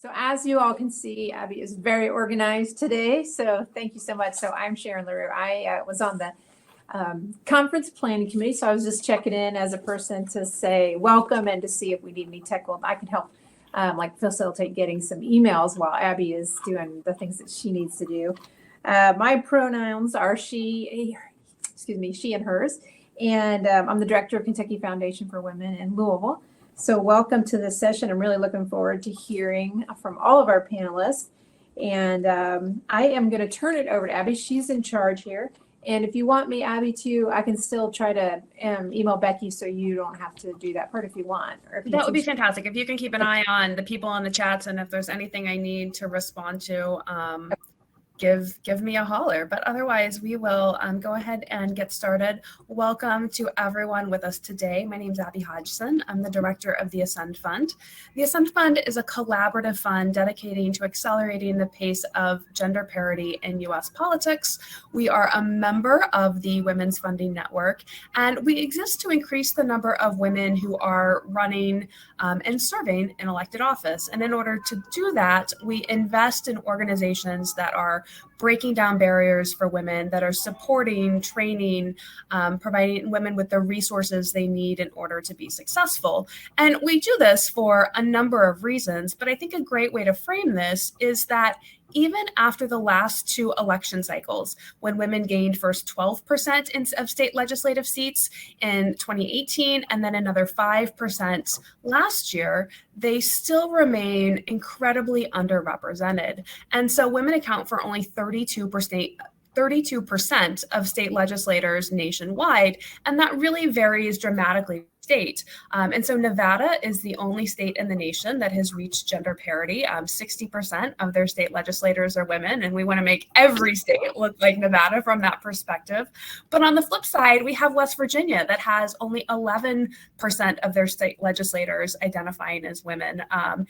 So as you all can see, Abbie is very organized today. So thank you so much. So I'm Sharon LaRue. I was on the conference planning committee. So I was just checking in as a person to say welcome and to see if we need any tech. Well, I can help like facilitate getting some emails while Abbie is doing the things that she needs to do. My pronouns are she and hers. And I'm the director of Kentucky Foundation for Women in Louisville. So welcome to this session. I'm really looking forward to hearing from all of our panelists. And I am going to turn it over to Abbie. She's in charge here. And if you want me, Abbie, too, I can still try to email Becky so you don't have to do that part if you want. Or if that would be fantastic. If you can keep an eye on the people in the chats, and if there's anything I need to respond to, give me a holler. But otherwise, we will go ahead and get started. Welcome to everyone with us today. My name is Abbie Hodgson. I'm the director of the Ascend Fund. The Ascend Fund is a collaborative fund dedicating to accelerating the pace of gender parity in U.S. politics. We are a member of the Women's Funding Network, and we exist to increase the number of women who are running and serving in elected office. And in order to do that, we invest in organizations that are breaking down barriers for women, that are supporting, training, providing women with the resources they need in order to be successful. And we do this for a number of reasons, but I think a great way to frame this is that even after the last two election cycles, when women gained first 12% of state legislative seats in 2018 and then another 5% last year, they still remain incredibly underrepresented. And so women account for only 32% of state legislators nationwide, and that really varies dramatically state. And so Nevada is the only state in the nation that has reached gender parity. 60% of their state legislators are women, and we want to make every state look like Nevada from that perspective. But on the flip side, we have West Virginia that has only 11% of their state legislators identifying as women. And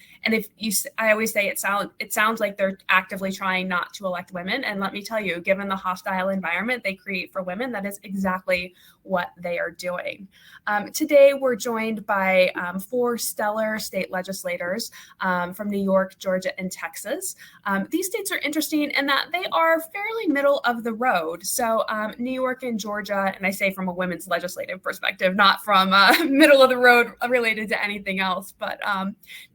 I always say it sounds like they're actively trying not to elect women. And let me tell you, given the hostile environment they create for women, that is exactly what they are doing. Today, we're joined by 4 stellar state legislators from New York, Georgia, and Texas. These states are interesting in that they are fairly middle of the road. So New York and Georgia, and I say from a women's legislative perspective, not from middle of the road related to anything else, but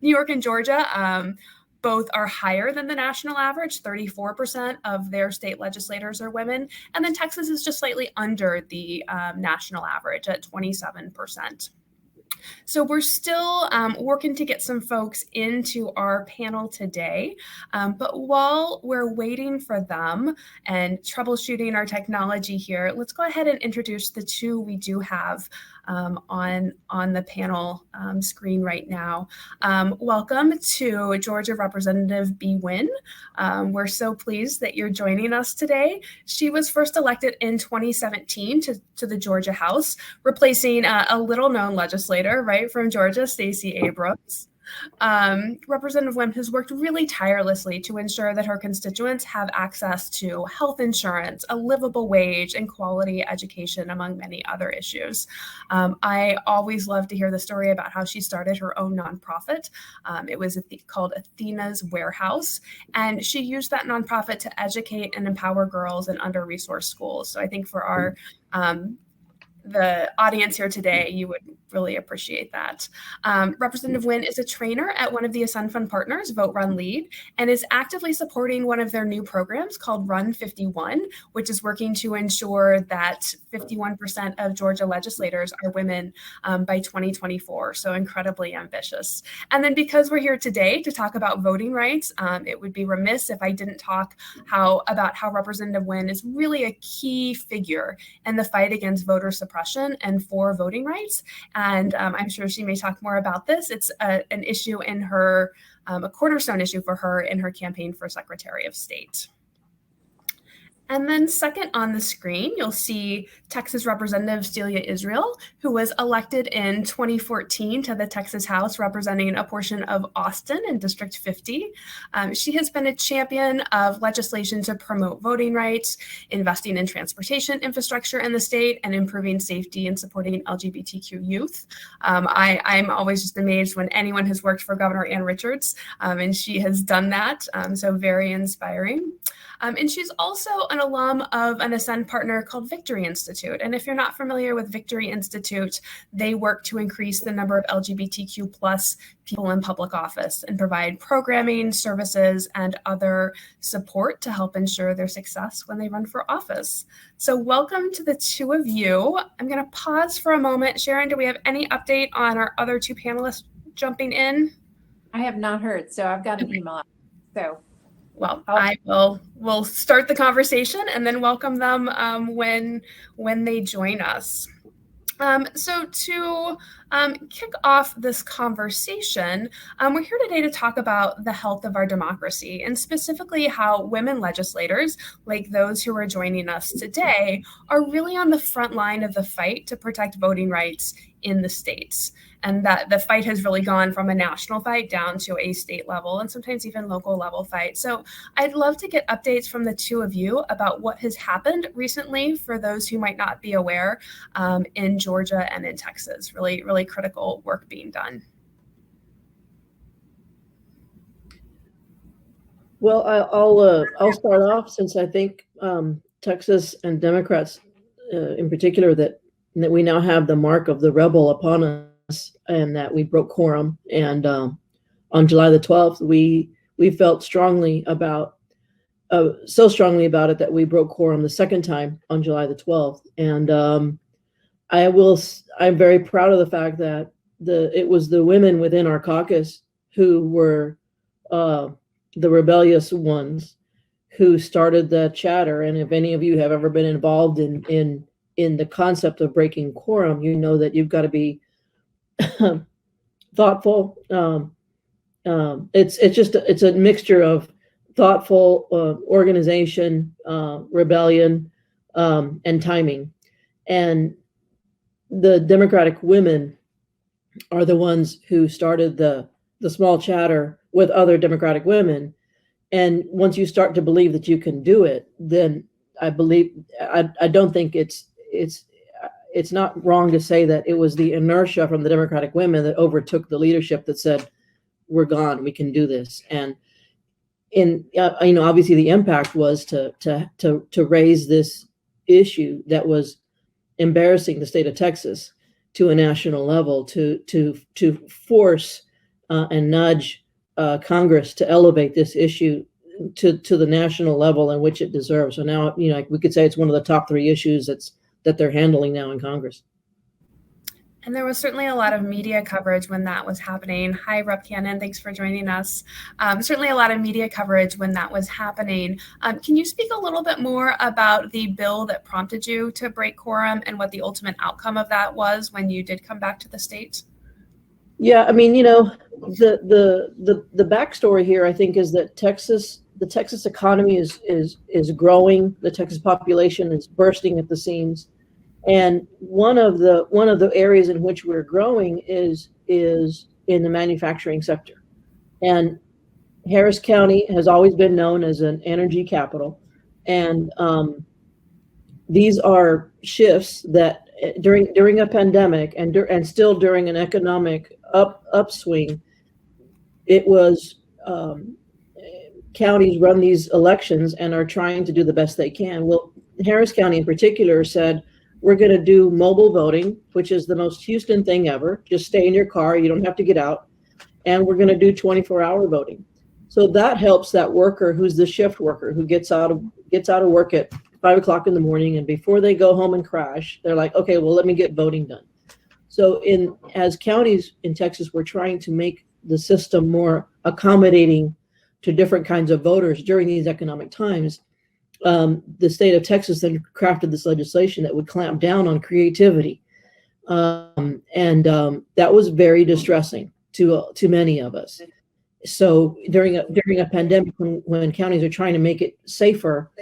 New York and Georgia, both are higher than the national average. 34% of their state legislators are women. And then Texas is just slightly under the national average at 27%. So we're still working to get some folks into our panel today. But while we're waiting for them and troubleshooting our technology here, let's go ahead and introduce the two we do have on the panel screen right now. Welcome to Georgia Representative Nguyen. We're so pleased that you're joining us today. She was first elected in 2017 to the Georgia House, replacing a little-known legislator, right, from Georgia, Stacey Abrams. Representative Nguyen has worked really tirelessly to ensure that her constituents have access to health insurance, a livable wage, and quality education, among many other issues. I always love to hear the story about how she started her own nonprofit. It was called Athena's Warehouse, and she used that nonprofit to educate and empower girls in under-resourced schools. So I think for our the audience here today, you would really appreciate that. Representative Nguyen is a trainer at one of the Ascend Fund partners, Vote, Run, Lead, and is actively supporting one of their new programs called Run 51, which is working to ensure that 51% of Georgia legislators are women by 2024. So incredibly ambitious. And then because we're here today to talk about voting rights, it would be remiss if I didn't talk about how Representative Nguyen is really a key figure in the fight against voter suppression and for voting rights. And I'm sure she may talk more about this. It's an issue in her, a cornerstone issue for her in her campaign for Secretary of State. And then second on the screen, you'll see Texas Representative Celia Israel, who was elected in 2014 to the Texas House representing a portion of Austin in District 50. She has been a champion of legislation to promote voting rights, investing in transportation infrastructure in the state, and improving safety and supporting LGBTQ youth. I'm always just amazed when anyone has worked for Governor Ann Richards, and she has done that, so very inspiring. And she's also an alum of an Ascend partner called Victory Institute. And if you're not familiar with Victory Institute, they work to increase the number of LGBTQ plus people in public office and provide programming, services, and other support to help ensure their success when they run for office. So welcome to the two of you. I'm going to pause for a moment. Sharon, do we have any update on our other two panelists jumping in? I have not heard, so I've got an email out. So. Well, we'll start the conversation and then welcome them when they join us. So to kick off this conversation, we're here today to talk about the health of our democracy and specifically how women legislators, like those who are joining us today, are really on the front line of the fight to protect voting rights in the states. And that the fight has really gone from a national fight down to a state level and sometimes even local level fight. So I'd love to get updates from the two of you about what has happened recently for those who might not be aware in Georgia and in Texas. Really, really critical work being done. Well, I'll start off since I think Texas and Democrats in particular that we now have the mark of the rebel upon us. And that we broke quorum, and on July the 12th, we felt strongly about so strongly about it that we broke quorum the second time on July the 12th. And I'm very proud of the fact that it was the women within our caucus who were the rebellious ones who started the chatter. And if any of you have ever been involved in the concept of breaking quorum, you know that you've got to be thoughtful. It's a mixture of thoughtful organization, rebellion, and timing. And the Democratic women are the ones who started the small chatter with other Democratic women. And once you start to believe that you can do it, then I don't think it's not wrong to say that it was the inertia from the Democratic women that overtook the leadership that said, we're gone, we can do this. And obviously the impact was to raise this issue that was embarrassing the state of Texas to a national level, to force and nudge Congress to elevate this issue to the national level in which it deserves. So now, we could say it's one of the top three issues that they're handling now in Congress. And there was certainly a lot of media coverage when that was happening. Hi, Rep. Cannon, thanks for joining us. Certainly a lot of media coverage when that was happening. Can you speak a little bit more about the bill that prompted you to break quorum and what the ultimate outcome of that was when you did come back to the state? Yeah, the backstory here, I think, is that the Texas economy is growing. The Texas population is bursting at the seams. And one of the areas in which we're growing is in the manufacturing sector. And Harris County has always been known as an energy capital. And these are shifts that during a pandemic and still during an economic upswing, it was counties run these elections and are trying to do the best they can. Well, Harris County in particular said, we're going to do mobile voting, which is the most Houston thing ever. Just stay in your car. You don't have to get out. And we're going to do 24-hour voting. So that helps that worker who's the shift worker who gets out of work at 5 o'clock in the morning. And before they go home and crash, they're like, okay, well, let me get voting done. So as counties in Texas were trying to make the system more accommodating to different kinds of voters during these economic times, the state of Texas then crafted this legislation that would clamp down on creativity. And that was very distressing to many of us. So during a pandemic, when counties are trying to make it safer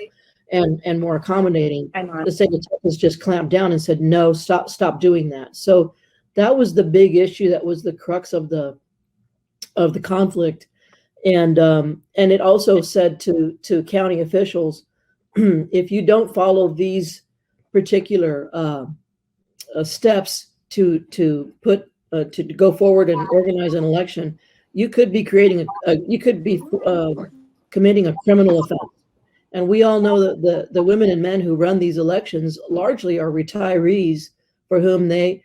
and more accommodating. I'm on. The state of Texas just clamped down and said, no, stop doing that. So that was the big issue. That was the crux of the conflict. And it also said to county officials, if you don't follow these particular steps to go forward and organize an election, you could be committing a criminal offense. And we all know that the women and men who run these elections largely are retirees for whom they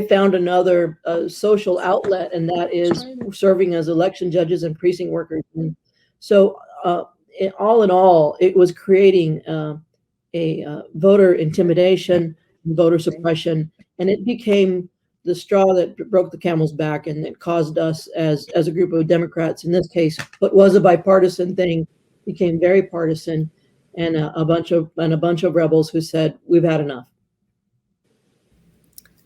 found another social outlet, and that is serving as election judges and precinct workers. And so all in all, it was creating a voter intimidation, voter suppression, and it became the straw that broke the camel's back, and it caused us as a group of Democrats, in this case, what was a bipartisan thing, became very partisan, and a bunch of rebels who said, we've had enough.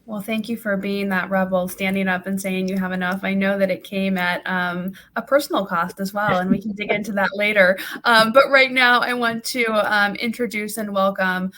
Well, thank you for being that rebel, standing up and saying you have enough. I know that it came at a personal cost as well, and we can dig into that later. But right now, I want to introduce and welcome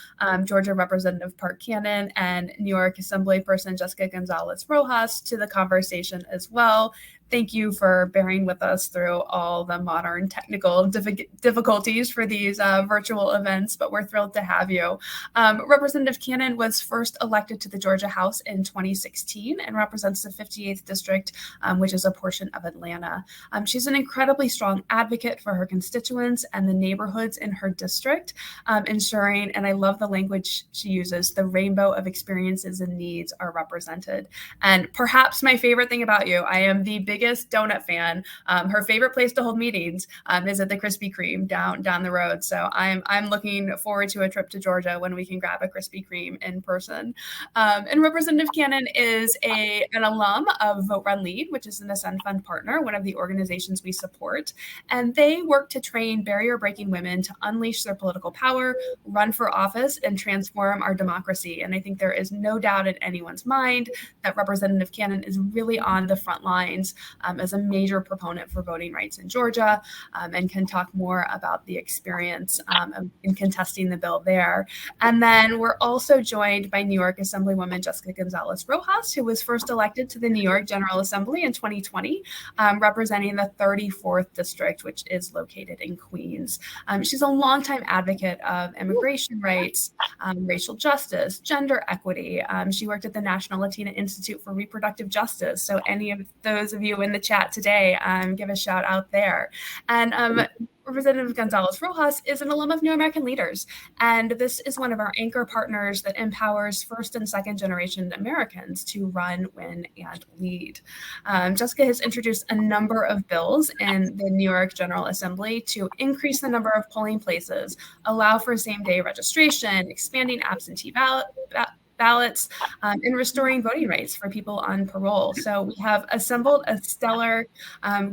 Georgia Representative Park Cannon and New York Assemblyperson Jessica González-Rojas to the conversation as well. Thank you for bearing with us through all the modern technical difficulties for these virtual events, but we're thrilled to have you. Representative Cannon was first elected to the Georgia House in 2016 and represents the 58th District, which is a portion of Atlanta. She's an incredibly strong advocate for her constituents and the neighborhoods in her district, ensuring, and I love the language she uses, the rainbow of experiences and needs are represented. And perhaps my favorite thing about you, I am the biggest donut fan. Her favorite place to hold meetings is at the Krispy Kreme down the road. So I'm looking forward to a trip to Georgia when we can grab a Krispy Kreme in person. And Representative Cannon is an alum of Vote Run Lead, which is an Ascend Fund partner, one of the organizations we support. And they work to train barrier-breaking women to unleash their political power, run for office, and transform our democracy. And I think there is no doubt in anyone's mind that Representative Cannon is really on the front lines as a major proponent for voting rights in Georgia, and can talk more about the experience in contesting the bill there. And then we're also joined by New York Assemblywoman Jessica González-Rojas, who was first elected to the New York General Assembly in 2020, representing the 34th District, which is located in Queens. She's a longtime advocate of immigration rights, racial justice, gender equity. She worked at the National Latina Institute for Reproductive Justice. So any of those of you in the chat today, give a shout out there. And Representative González-Rojas is an alum of New American Leaders, and this is one of our anchor partners that empowers first and second generation Americans to run, win, and lead. Jessica has introduced a number of bills in the New York General Assembly to increase the number of polling places, allow for same-day registration, expanding absentee ballots, and restoring voting rights for people on parole. So we have assembled a stellar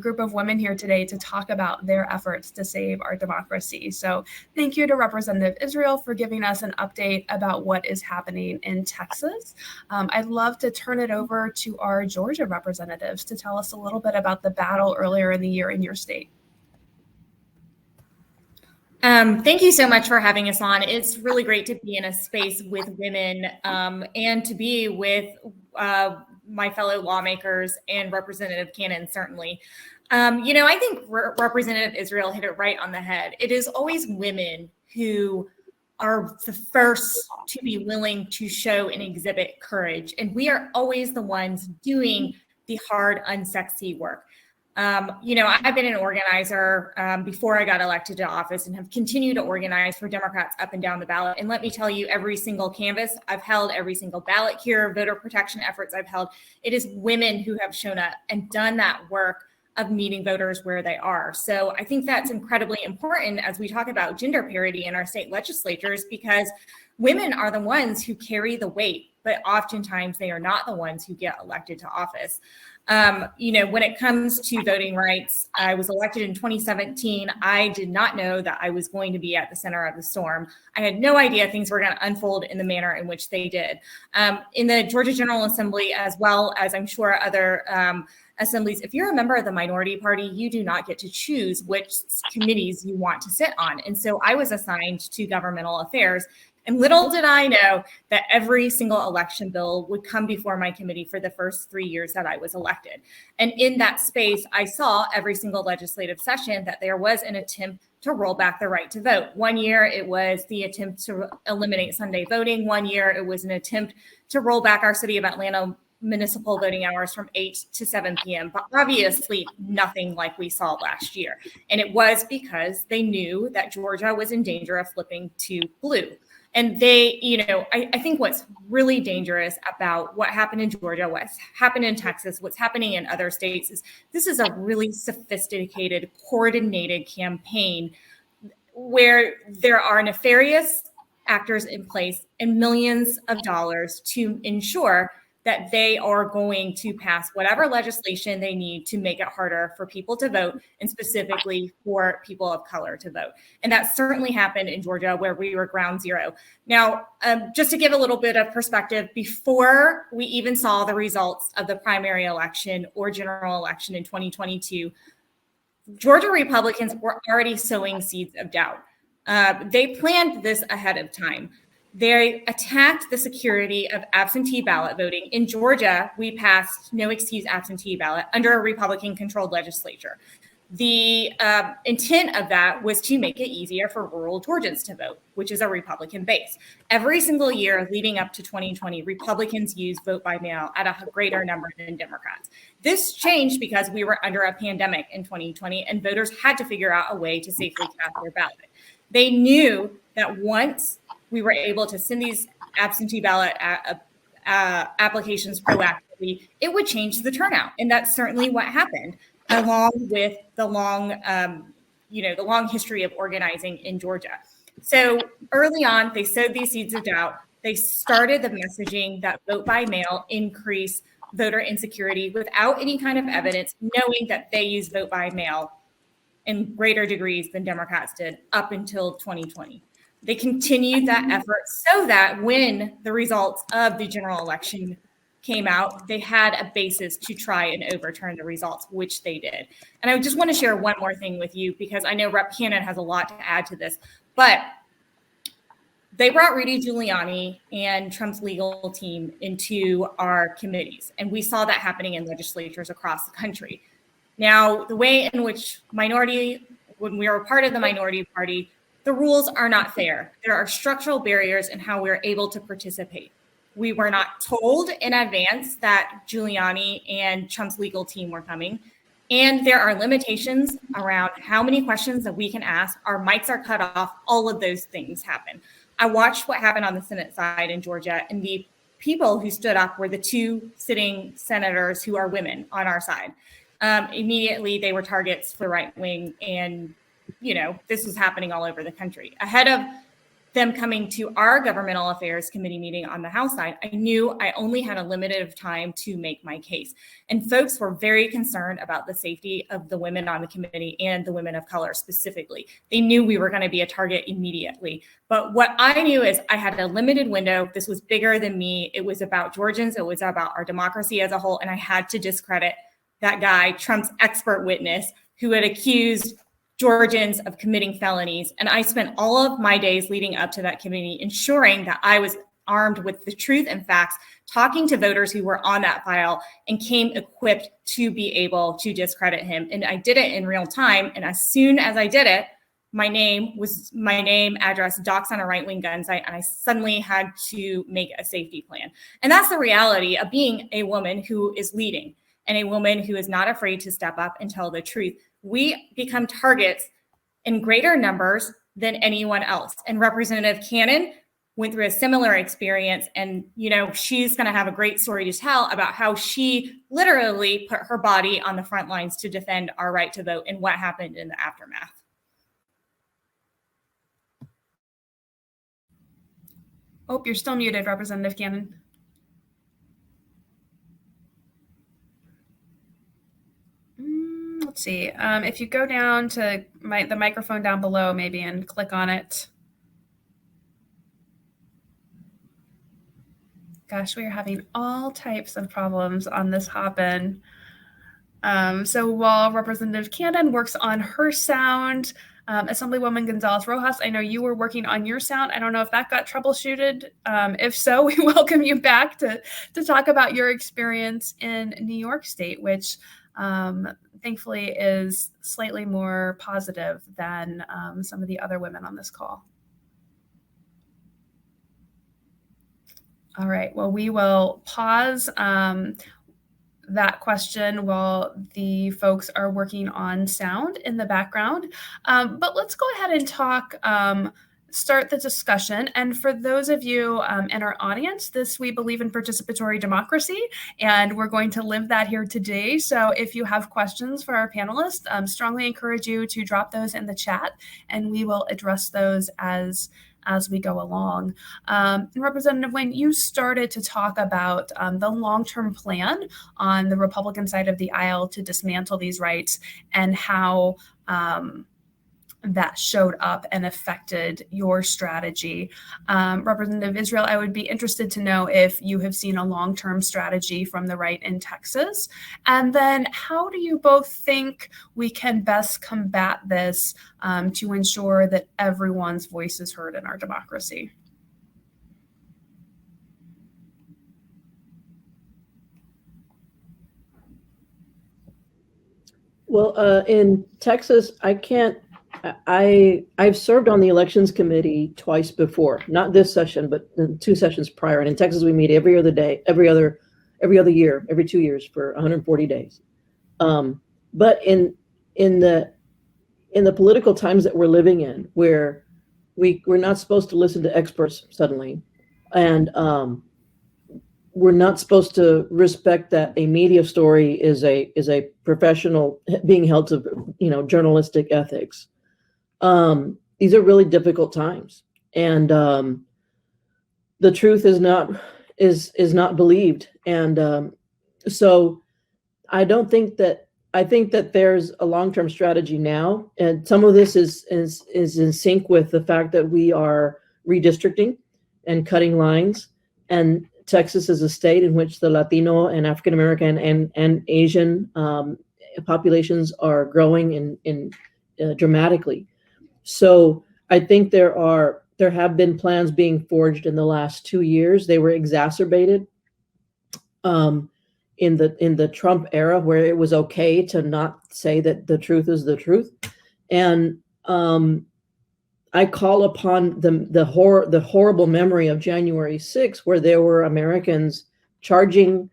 group of women here today to talk about their efforts to save our democracy. So thank you to Representative Israel for giving us an update about what is happening in Texas. I'd love to turn it over to our Georgia representatives to tell us a little bit about the battle earlier in the year in your state. Thank you so much for having us on. It's really great to be in a space with women and to be with my fellow lawmakers and Representative Cannon, certainly. I think Representative Israel hit it right on the head. It is always women who are the first to be willing to show and exhibit courage. And we are always the ones doing the hard, unsexy work. I've been an organizer before I got elected to office and have continued to organize for Democrats up and down the ballot. And let me tell you, every single canvass I've held, every single ballot here, voter protection efforts I've held, it is women who have shown up and done that work of meeting voters where they are. So I think that's incredibly important as we talk about gender parity in our state legislatures, because women are the ones who carry the weight, but oftentimes they are not the ones who get elected to office. When it comes to voting rights, I was elected in 2017. I did not know that I was going to be at the center of the storm. I had no idea things were going to unfold in the manner in which they did. In the Georgia General Assembly, as well as I'm sure other assemblies, if you're a member of the minority party, you do not get to choose which committees you want to sit on. And so I was assigned to governmental affairs. And little did I know that every single election bill would come before my committee for the first 3 years that I was elected. And in that space, I saw every single legislative session that there was an attempt to roll back the right to vote. One year, it was the attempt to eliminate Sunday voting. One year, it was an attempt to roll back our City of Atlanta municipal voting hours from 8 to 7 p.m., but obviously nothing like we saw last year. And it was because they knew that Georgia was in danger of flipping to blue. And they, I think what's really dangerous about what happened in Georgia, what's happened in Texas, what's happening in other states is this is a really sophisticated, coordinated campaign where there are nefarious actors in place and millions of dollars to ensure that they are going to pass whatever legislation they need to make it harder for people to vote, and specifically for people of color to vote. And that certainly happened in Georgia, where we were ground zero. Now, just to give a little bit of perspective, before we even saw the results of the primary election or general election in 2022, Georgia Republicans were already sowing seeds of doubt. They planned this ahead of time. They attacked the security of absentee ballot voting. In Georgia, we passed no excuse absentee ballot under a Republican-controlled legislature. The intent of that was to make it easier for rural Georgians to vote, which is a Republican base. Every single year leading up to 2020, Republicans used vote by mail at a greater number than Democrats. This changed because we were under a pandemic in 2020, and voters had to figure out a way to safely cast their ballot. They knew that once we were able to send these absentee ballot applications proactively, it would change the turnout. And that's certainly what happened, along with the long history of organizing in Georgia. So early on, they sowed these seeds of doubt. They started the messaging that vote by mail increased voter insecurity without any kind of evidence, knowing that they use vote by mail in greater degrees than Democrats did up until 2020. They continued that effort so that when the results of the general election came out, they had a basis to try and overturn the results, which they did. And I just want to share one more thing with you, because I know Rep. Cannon has a lot to add to this, but they brought Rudy Giuliani and Trump's legal team into our committees. And we saw that happening in legislatures across the country. Now, the way in which when we were part of the minority party, the rules are not fair. There are structural barriers in how we're able to participate. We were not told in advance that Giuliani and Trump's legal team were coming. And there are limitations around how many questions that we can ask. Our mics are cut off. All of those things happen. I watched what happened on the Senate side in Georgia, and the people who stood up were the two sitting senators who are women on our side. Immediately, they were targets for the right wing, and this was happening all over the country. Ahead of them coming to our governmental affairs committee meeting on the House side, I knew I only had a limited time to make my case. And folks were very concerned about the safety of the women on the committee and the women of color specifically. They knew we were going to be a target immediately. But what I knew is I had a limited window. This was bigger than me. It was about Georgians. It was about our democracy as a whole. And I had to discredit that guy, Trump's expert witness, who had accused Georgians of committing felonies. And I spent all of my days leading up to that committee ensuring that I was armed with the truth and facts, talking to voters who were on that file, and came equipped to be able to discredit him. And I did it in real time. And as soon as I did it, my name, address, docs on a right-wing gun site, and I suddenly had to make a safety plan. And that's the reality of being a woman who is leading and a woman who is not afraid to step up and tell the truth. We become targets in greater numbers than anyone else. And Representative Cannon went through a similar experience. And, she's going to have a great story to tell about how she literally put her body on the front lines to defend our right to vote and what happened in the aftermath. Oh, you're still muted, Representative Cannon. Let's see. If you go down to the microphone down below, maybe, and click on it. Gosh, we are having all types of problems on this hop-in. So while Representative Cannon works on her sound, Assemblywoman González-Rojas, I know you were working on your sound. I don't know if that got troubleshooted. If so, we welcome you back to talk about your experience in New York State, which thankfully is slightly more positive than some of the other women on this call. All right, well, we will pause that question while the folks are working on sound in the background. But let's go ahead and start the discussion. And for those of you in our audience, we believe in participatory democracy, and we're going to live that here today. So if you have questions for our panelists, strongly encourage you to drop those in the chat, and we will address those as we go along. Representative Nguyen, you started to talk about the long-term plan on the Republican side of the aisle to dismantle these rights and how that showed up and affected your strategy. Representative Israel, I would be interested to know if you have seen a long-term strategy from the right in Texas. And then how do you both think we can best combat this to ensure that everyone's voice is heard in our democracy? Well, in Texas, I've served on the elections committee twice before, not this session, but in 2 sessions prior. And in Texas, we meet every other year, every 2 years for 140 days. But in the political times that we're living in, where we're not supposed to listen to experts suddenly, and we're not supposed to respect that a media story is a professional being held to journalistic ethics. These are really difficult times, and the truth is not believed. And so I think that there's a long-term strategy now, and some of this is in sync with the fact that we are redistricting and cutting lines, and Texas is a state in which the Latino and African American and Asian populations are growing in dramatically. So I think there have been plans being forged in the last 2 years. They were exacerbated in the Trump era, where it was okay to not say that the truth is the truth. And I call upon the horrible memory of January 6th, where there were Americans charging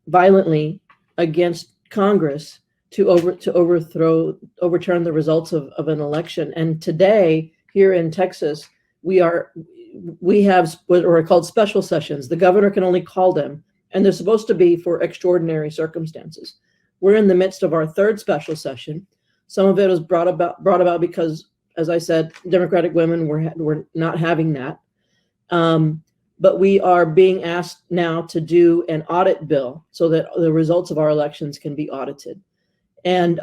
violently against Congress to overturn the results of an election. And today, here in Texas, we have what are called special sessions. The governor can only call them, and they're supposed to be for extraordinary circumstances. We're in the midst of our 3rd special session. Some of it was brought about because, as I said, Democratic women were not having that. But we are being asked now to do an audit bill so that the results of our elections can be audited. And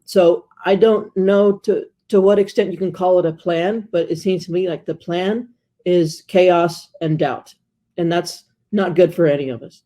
so I don't know to what extent you can call it a plan, but it seems to me like the plan is chaos and doubt. And that's not good for any of us.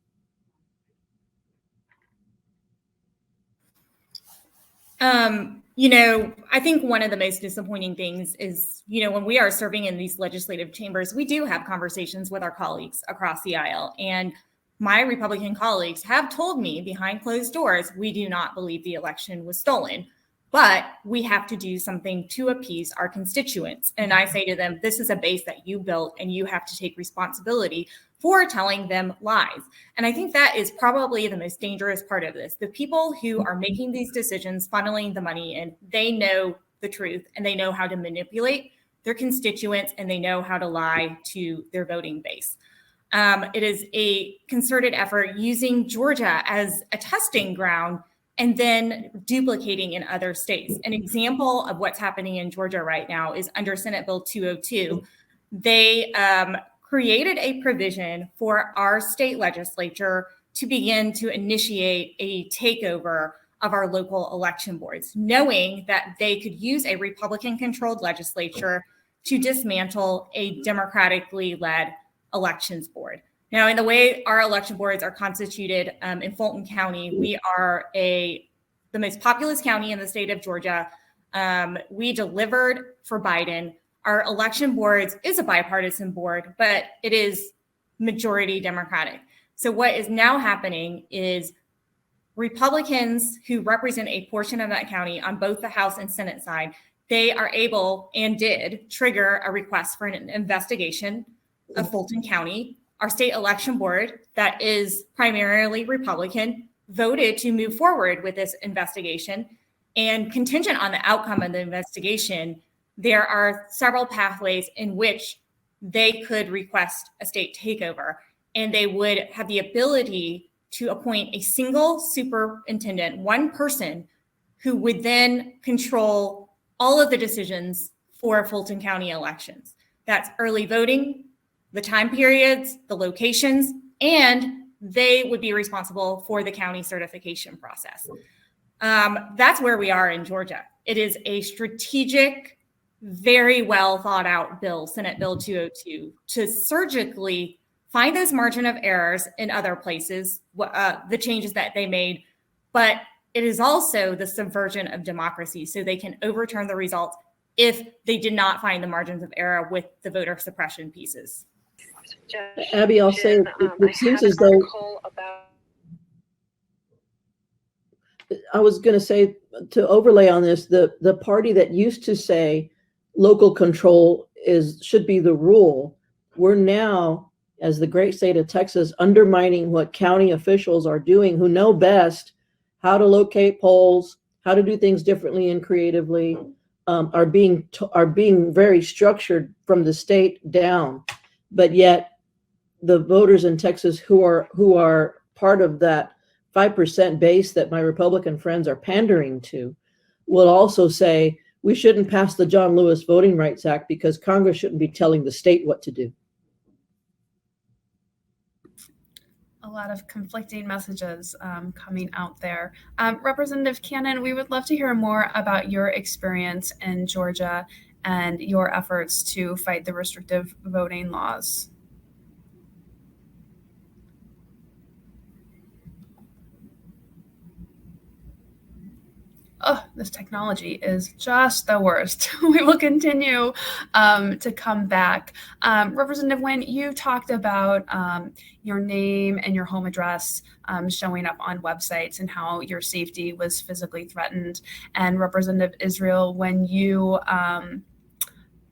I think one of the most disappointing things is, when we are serving in these legislative chambers, we do have conversations with our colleagues across the aisle. And my Republican colleagues have told me behind closed doors, we do not believe the election was stolen, but we have to do something to appease our constituents. And I say to them, this is a base that you built, and you have to take responsibility for telling them lies. And I think that is probably the most dangerous part of this. The people who are making these decisions, funneling the money in, they know the truth, and they know how to manipulate their constituents, and they know how to lie to their voting base. It is a concerted effort using Georgia as a testing ground and then duplicating in other states. An example of what's happening in Georgia right now is under Senate Bill 202. they created a provision for our state legislature to begin to initiate a takeover of our local election boards, knowing that they could use a Republican-controlled legislature to dismantle a democratically led elections board. Now, in the way our election boards are constituted in Fulton County, we are the most populous county in the state of Georgia. We delivered for Biden. Our election boards is a bipartisan board, but it is majority Democratic. So what is now happening is Republicans who represent a portion of that county on both the House and Senate side, they are able and did trigger a request for an investigation of Fulton County. Our state election board, that is primarily Republican, voted to move forward with this investigation. And contingent on the outcome of the investigation, there are several pathways in which they could request a state takeover, and they would have the ability to appoint a single superintendent, one person, who would then control all of the decisions for Fulton County elections. That's early voting, the time periods, the locations, and they would be responsible for the county certification process. That's where we are in Georgia. It is a strategic, very well thought out bill, Senate Bill 202, to surgically find those margin of errors in other places, the changes that they made, but it is also the subversion of democracy, so they can overturn the results if they did not find the margins of error with the voter suppression pieces. Abbie, I'll say it seems as though I was going to say, to overlay on this, the party that used to say local control should be the rule, we're now, as the great state of Texas, undermining what county officials are doing, who know best how to locate polls, how to do things differently and creatively, are being very structured from the state down. But yet the voters in Texas who are part of that 5% base that my Republican friends are pandering to will also say we shouldn't pass the John Lewis Voting Rights Act because Congress shouldn't be telling the state what to do. A lot of conflicting messages coming out there. Representative Cannon, we would love to hear more about your experience in Georgia and your efforts to fight the restrictive voting laws. Oh, this technology is just the worst. We will continue to come back. Representative Nguyen, you talked about your name and your home address showing up on websites and how your safety was physically threatened. And Representative Israel, when you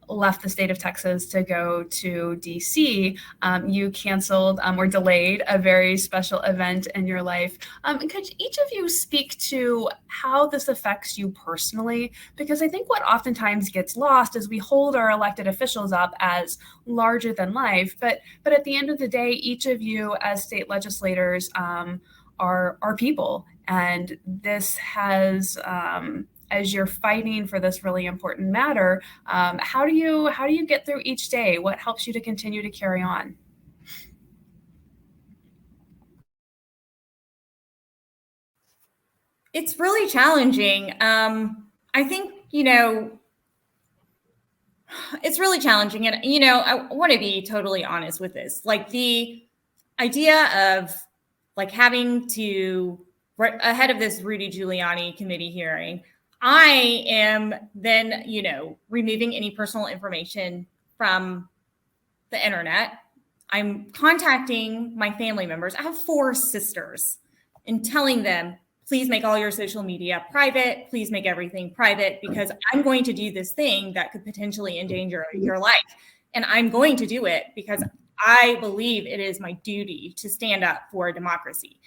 left the state of Texas to go to DC, you canceled or delayed a very special event in your life. Could each of you speak to how this affects you personally? Because I think what oftentimes gets lost is we hold our elected officials up as larger than life, but at the end of the day, each of you as state legislators are people. And this has, as you're fighting for this really important matter, how do you get through each day? What helps you to continue to carry on? It's really challenging. I think, it's really challenging. And, I want to be totally honest with this. Like the idea of having to, ahead of this Rudy Giuliani committee hearing, I am then, removing any personal information from the internet. I'm contacting my family members. I have 4 sisters and telling them, please make all your social media private. Please make everything private because I'm going to do this thing that could potentially endanger your life. And I'm going to do it because I believe it is my duty to stand up for democracy.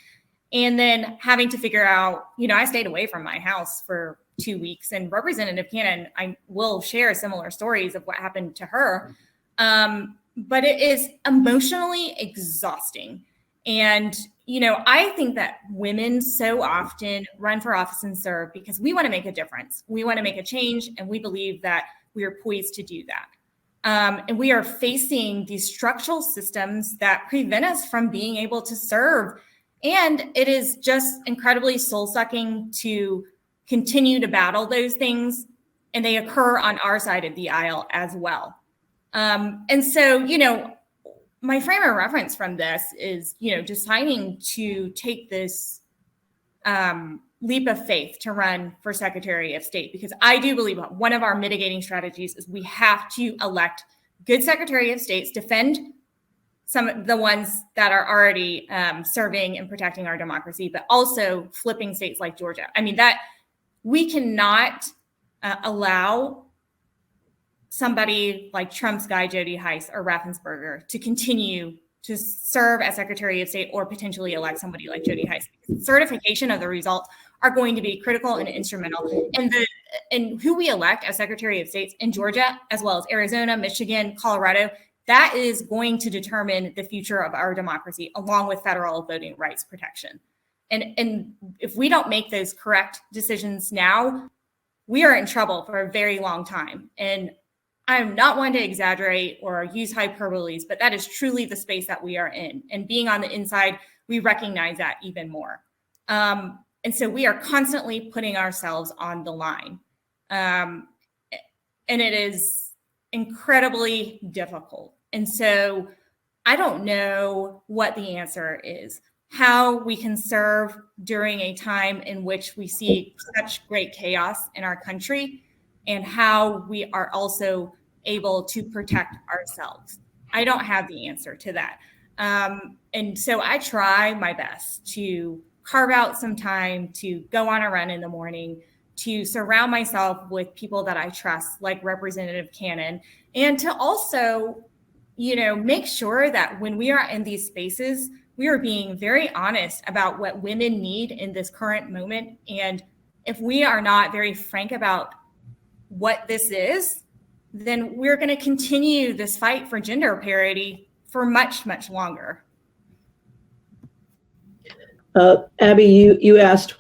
And then having to figure out, I stayed away from my house for 2 weeks, and Representative Cannon, I will share similar stories of what happened to her. But it is emotionally exhausting. And, I think that women so often run for office and serve because we want to make a difference. We want to make a change, and we believe that we are poised to do that. And we are facing these structural systems that prevent us from being able to serve. And it is just incredibly soul-sucking to continue to battle those things, and they occur on our side of the aisle as well. And so, my frame of reference from this is, deciding to take this leap of faith to run for Secretary of State, because I do believe one of our mitigating strategies is we have to elect good Secretary of States, defend some of the ones that are already serving and protecting our democracy, but also flipping states like Georgia. I mean, that we cannot allow somebody like Trump's guy, Jody Heiss or Raffensperger, to continue to serve as Secretary of State or potentially elect somebody like Jody Heiss. Certification of the results are going to be critical and instrumental. And who we elect as Secretary of States in Georgia, as well as Arizona, Michigan, Colorado, that is going to determine the future of our democracy, along with federal voting rights protection. And if we don't make those correct decisions now, we are in trouble for a very long time. And I'm not one to exaggerate or use hyperboles, but that is truly the space that we are in. And being on the inside, we recognize that even more. And so we are constantly putting ourselves on the line. And it is incredibly difficult. And so I don't know what the answer is, how we can serve during a time in which we see such great chaos in our country, and how we are also able to protect ourselves. I don't have the answer to that. And so I try my best to carve out some time to go on a run in the morning, to surround myself with people that I trust, like Representative Cannon, and to also, make sure that when we are in these spaces, we are being very honest about what women need in this current moment. And if we are not very frank about what this is, then we're going to continue this fight for gender parity for much, much longer. Abbie, you asked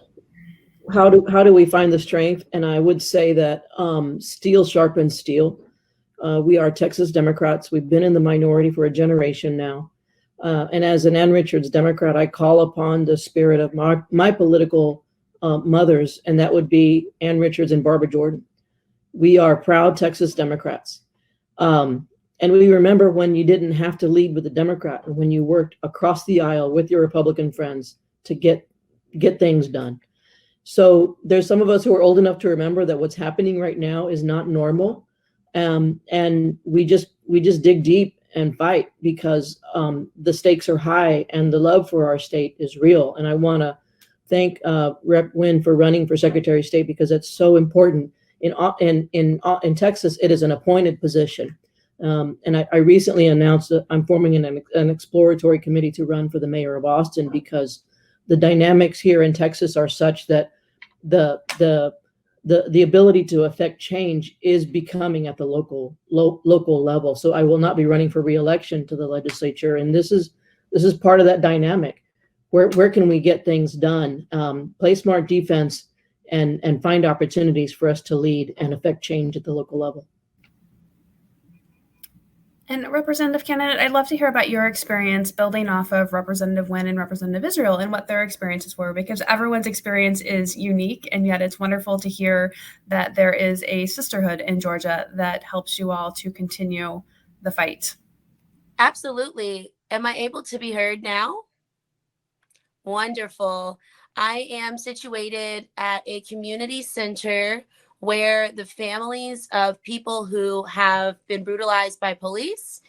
how do we find the strength, and I would say that steel sharpens steel. We are Texas Democrats. We've been in the minority for a generation now, and as an Ann Richards Democrat, I call upon the spirit of my political mothers, and that would be Ann Richards and Barbara Jordan. We are proud Texas Democrats. And we remember when you didn't have to lead with a Democrat, and when you worked across the aisle with your Republican friends to get things done. So there's some of us who are old enough to remember that what's happening right now is not normal. And we just dig deep and fight because the stakes are high and the love for our state is real. And I want to thank Rep. Nguyen for running for Secretary of State, because it's so important. In Texas, it is an appointed position. And I recently announced that I'm forming an exploratory committee to run for the mayor of Austin, because the dynamics here in Texas are such that the ability to affect change is becoming at the local level. So I will not be running for re-election to the legislature, and this is part of that dynamic. Where can we get things done? Play smart defense and find opportunities for us to lead and affect change at the local level. And Representative Cannon, I'd love to hear about your experience building off of Representative Nguyen and Representative Israel and what their experiences were, because everyone's experience is unique, and yet it's wonderful to hear that there is a sisterhood in Georgia that helps you all to continue the fight. Absolutely. Am I able to be heard now? Wonderful. I am situated at a community center where the families of people who have been brutalized by police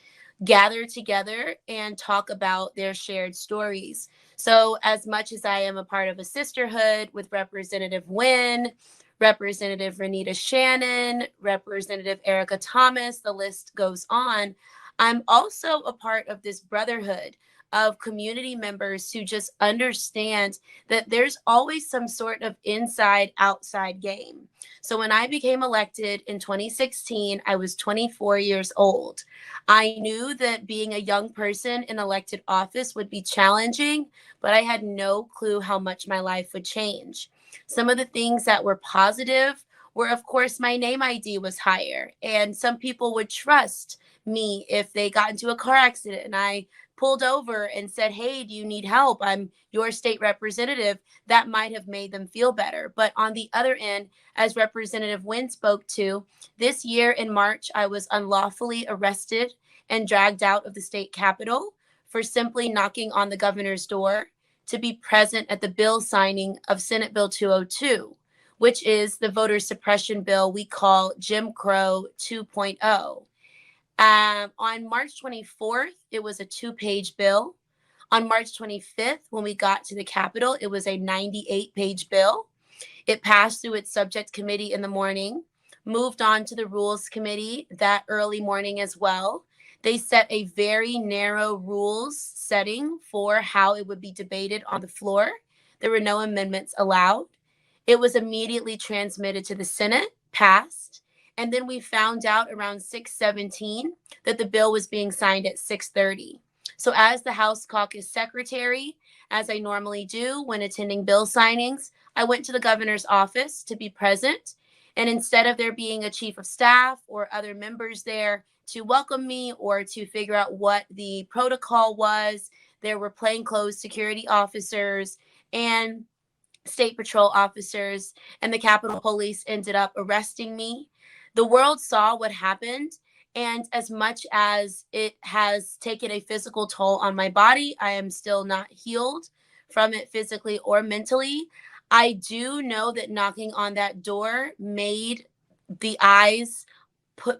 gather together and talk about their shared stories. So as much as I am a part of a sisterhood with Representative Nguyen, Representative Renita Shannon, Representative Erica Thomas, the list goes on, I'm also a part of this brotherhood of community members who just understand that there's always some sort of inside-outside game. So when I became elected in 2016, I was 24 years old. I knew that being a young person in elected office would be challenging, but I had no clue how much my life would change. Some of the things that were positive where, of course, my name ID was higher. And some people would trust me if they got into a car accident and I pulled over and said, hey, do you need help? I'm your state representative. That might have made them feel better. But on the other end, as Representative Nguyen spoke to, this year in March, I was unlawfully arrested and dragged out of the state capitol for simply knocking on the governor's door to be present at the bill signing of Senate Bill 202, which is the voter suppression bill we call Jim Crow 2.0. On March 24th, it was a 2-page bill. On March 25th, when we got to the Capitol, it was a 98-page bill. It passed through its subject committee in the morning, moved on to the Rules Committee that early morning as well. They set a very narrow rules setting for how it would be debated on the floor. There were no amendments allowed. It was immediately transmitted to the Senate, passed, and then we found out around 6:17 that the bill was being signed at 6:30. So as the House Caucus Secretary, as I normally do when attending bill signings, I went to the governor's office to be present. And instead of there being a chief of staff or other members there to welcome me or to figure out what the protocol was, there were plainclothes security officers and state patrol officers, and the Capitol Police ended up arresting me. The world saw what happened. And as much as it has taken a physical toll on my body, I am still not healed from it physically or mentally. I do know that knocking on that door made the eyes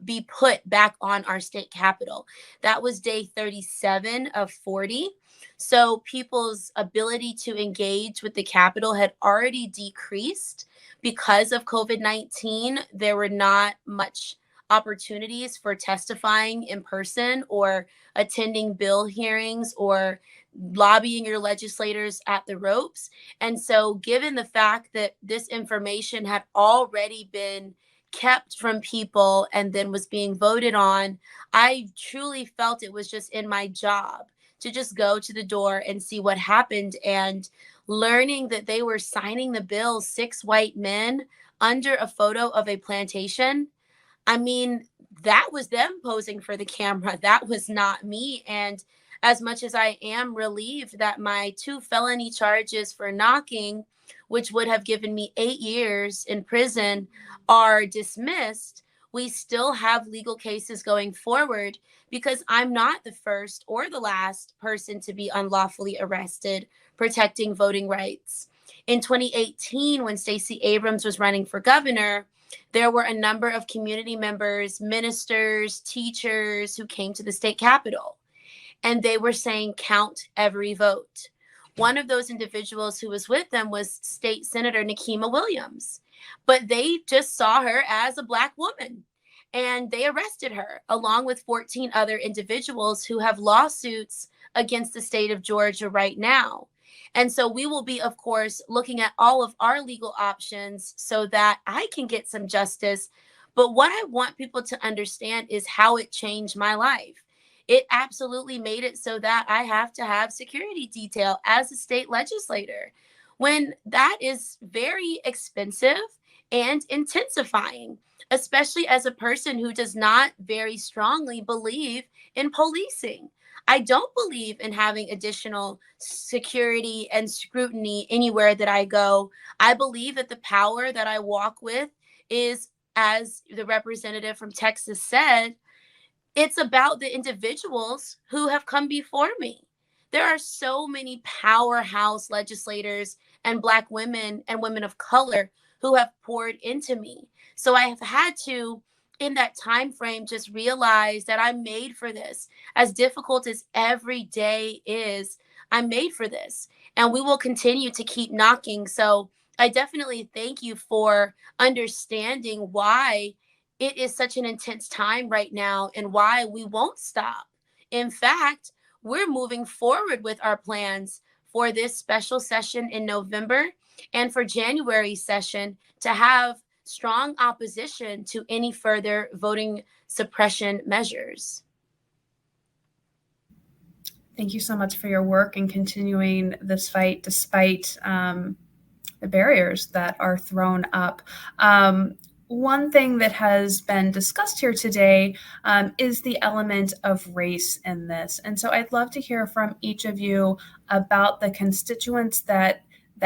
be put back on our state capitol. That was day 37 of 40. So people's ability to engage with the Capitol had already decreased because of COVID-19. There were not much opportunities for testifying in person or attending bill hearings or lobbying your legislators at the ropes. And so given the fact that this information had already been kept from people and then was being voted on, I truly felt it was just in my job to just go to the door and see what happened. And learning that they were signing the bill, 6 white men under a photo of a plantation, I mean, that was them posing for the camera. That was not me. And as much as I am relieved that my 2 felony charges for knocking, which would have given me 8 years in prison, are dismissed, we still have legal cases going forward because I'm not the first or the last person to be unlawfully arrested protecting voting rights. In 2018, when Stacey Abrams was running for governor, there were a number of community members, ministers, teachers who came to the state capitol, and they were saying, count every vote. One of those individuals who was with them was State Senator Nikema Williams, but they just saw her as a Black woman, and they arrested her along with 14 other individuals who have lawsuits against the state of Georgia right now. And so we will be, of course, looking at all of our legal options so that I can get some justice. But what I want people to understand is how it changed my life. It absolutely made it so that I have to have security detail as a state legislator, when that is very expensive and intensifying, especially as a person who does not very strongly believe in policing. I don't believe in having additional security and scrutiny anywhere that I go. I believe that the power that I walk with is, as the representative from Texas said, it's about the individuals who have come before me. There are so many powerhouse legislators and Black women and women of color who have poured into me. So I have had to, in that time frame, just realize that I'm made for this. As difficult as every day is, I'm made for this. And we will continue to keep knocking. So I definitely thank you for understanding why it is such an intense time right now and why we won't stop. In fact, we're moving forward with our plans for this special session in November and for January session to have strong opposition to any further voting suppression measures. Thank you so much for your work and continuing this fight despite the barriers that are thrown up. one thing that has been discussed here today is the element of race in this. And so I'd love to hear from each of you about the constituents that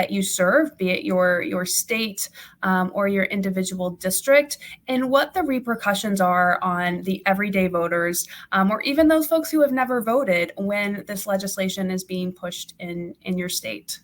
you serve, be it your state or your individual district, and what the repercussions are on the everyday voters or even those folks who have never voted when this legislation is being pushed in your state.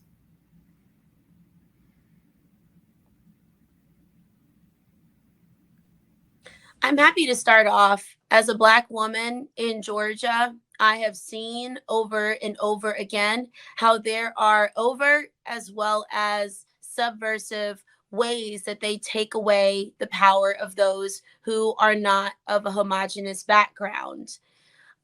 I'm happy to start off. As a Black woman in Georgia, I have seen over and over again how there are overt as well as subversive ways that they take away the power of those who are not of a homogenous background.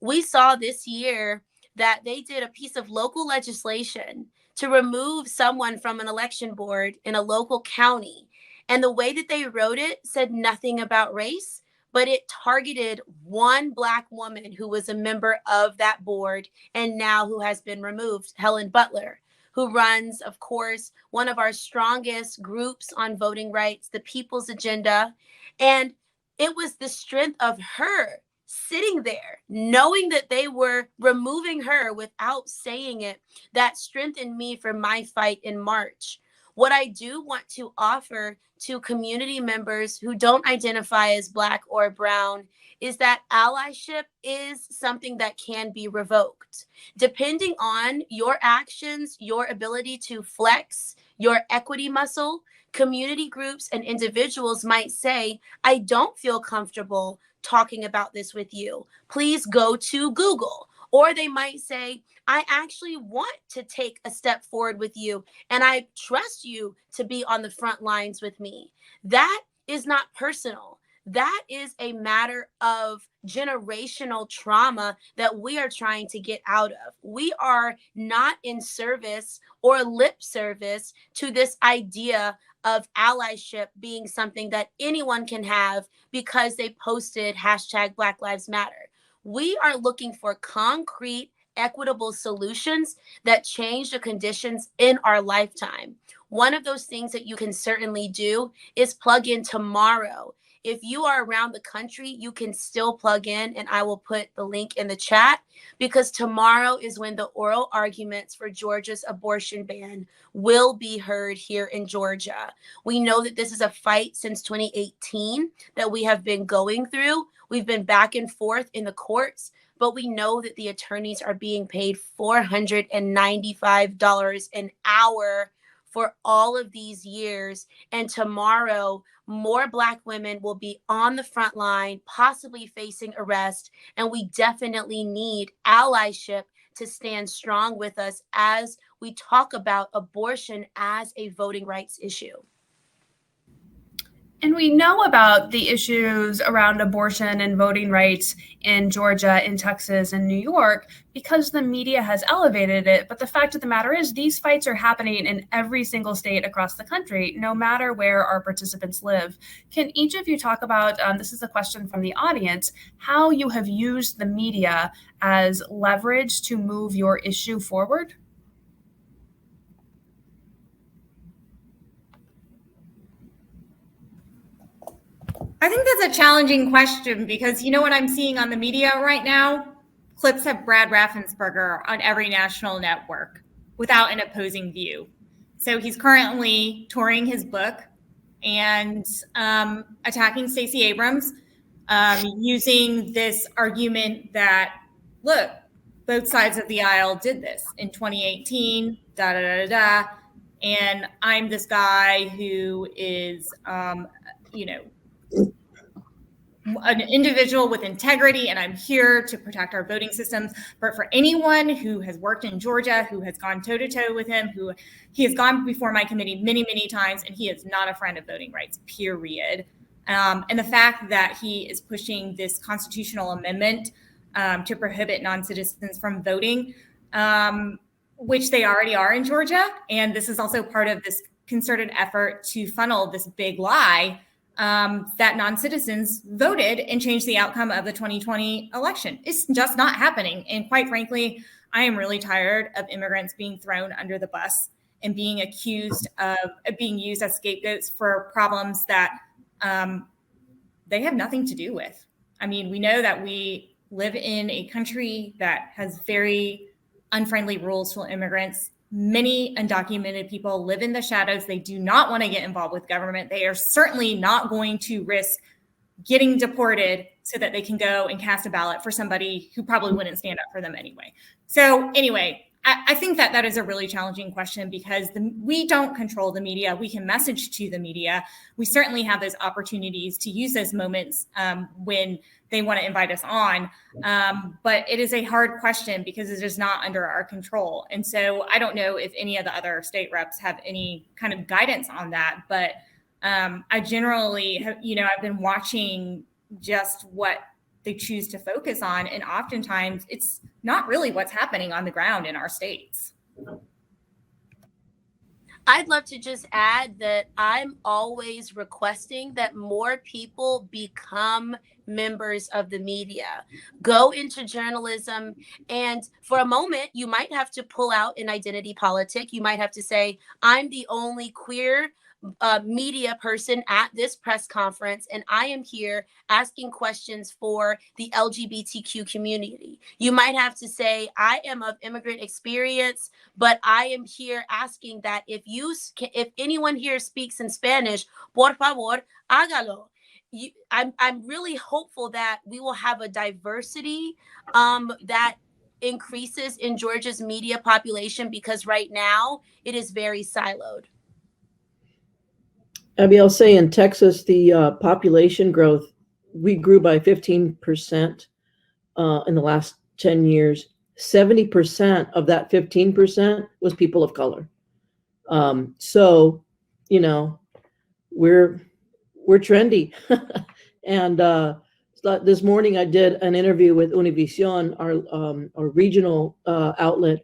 We saw this year that they did a piece of local legislation to remove someone from an election board in a local county. And the way that they wrote it said nothing about race, but it targeted one Black woman who was a member of that board and now who has been removed, Helen Butler, who runs, of course, one of our strongest groups on voting rights, the People's Agenda. And it was the strength of her sitting there, knowing that they were removing her without saying it, that strengthened me for my fight in March. What I do want to offer to community members who don't identify as Black or brown is that allyship is something that can be revoked. Depending on your actions, your ability to flex your equity muscle, community groups and individuals might say, I don't feel comfortable talking about this with you. Please go to Google. Or they might say, I actually want to take a step forward with you, and I trust you to be on the front lines with me. That is not personal. That is a matter of generational trauma that we are trying to get out of. We are not in service or lip service to this idea of allyship being something that anyone can have because they posted hashtag Black Lives Matter. We are looking for concrete, equitable solutions that change the conditions in our lifetime. One of those things that you can certainly do is plug in tomorrow. If you are around the country, you can still plug in, and I will put the link in the chat, because tomorrow is when the oral arguments for Georgia's abortion ban will be heard here in Georgia. We know that this is a fight since 2018 that we have been going through. We've been back and forth in the courts, but we know that the attorneys are being paid $495 an hour for all of these years. And tomorrow, more Black women will be on the front line, possibly facing arrest. And we definitely need allyship to stand strong with us as we talk about abortion as a voting rights issue. And we know about the issues around abortion and voting rights in Georgia, in Texas, and New York because the media has elevated it. But the fact of the matter is these fights are happening in every single state across the country, no matter where our participants live. Can each of you talk about, this is a question from the audience, how you have used the media as leverage to move your issue forward? I think that's a challenging question because you know what I'm seeing on the media right now? Clips of Brad Raffensperger on every national network without an opposing view. So he's currently touring his book and attacking Stacey Abrams, using this argument that, look, both sides of the aisle did this in 2018, and I'm this guy who is, an individual with integrity, and I'm here to protect our voting systems. But for anyone who has worked in Georgia, who has gone toe-to-toe with him, he has gone before my committee many, many times, and he is not a friend of voting rights, period. And the fact that he is pushing this constitutional amendment to prohibit non-citizens from voting, which they already are in Georgia. And this is also part of this concerted effort to funnel this big lie that non-citizens voted and changed the outcome of the 2020 election. It's just not happening. And quite frankly, I am really tired of immigrants being thrown under the bus and being accused of being used as scapegoats for problems that they have nothing to do with. I mean, we know that we live in a country that has very unfriendly rules for immigrants. Many undocumented people live in the shadows. They do not want to get involved with government. They are certainly not going to risk getting deported so that they can go and cast a ballot for somebody who probably wouldn't stand up for them anyway. So anyway, I think that that is a really challenging question because we don't control the media. We can message to the media. We certainly have those opportunities to use those moments when they want to invite us on. But it is a hard question because it is not under our control. And so I don't know if any of the other state reps have any kind of guidance on that. But I generally have, I've been watching just what they choose to focus on. And oftentimes it's not really what's happening on the ground in our states. I'd love to just add that I'm always requesting that more people become members of the media, go into journalism. And for a moment, you might have to pull out an identity politic. You might have to say, I'm the only queer media person at this press conference, and I am here asking questions for the LGBTQ community. You might have to say, I am of immigrant experience, but I am here asking that if anyone here speaks in Spanish, por favor, hágalo. I'm really hopeful that we will have a diversity that increases in Georgia's media population, because right now it is very siloed. Abbie, I'll say in Texas, the population growth, we grew by 15% in the last 10 years. 70% of that 15% was people of color. So, we're trendy. And this morning I did an interview with Univision, our regional outlet,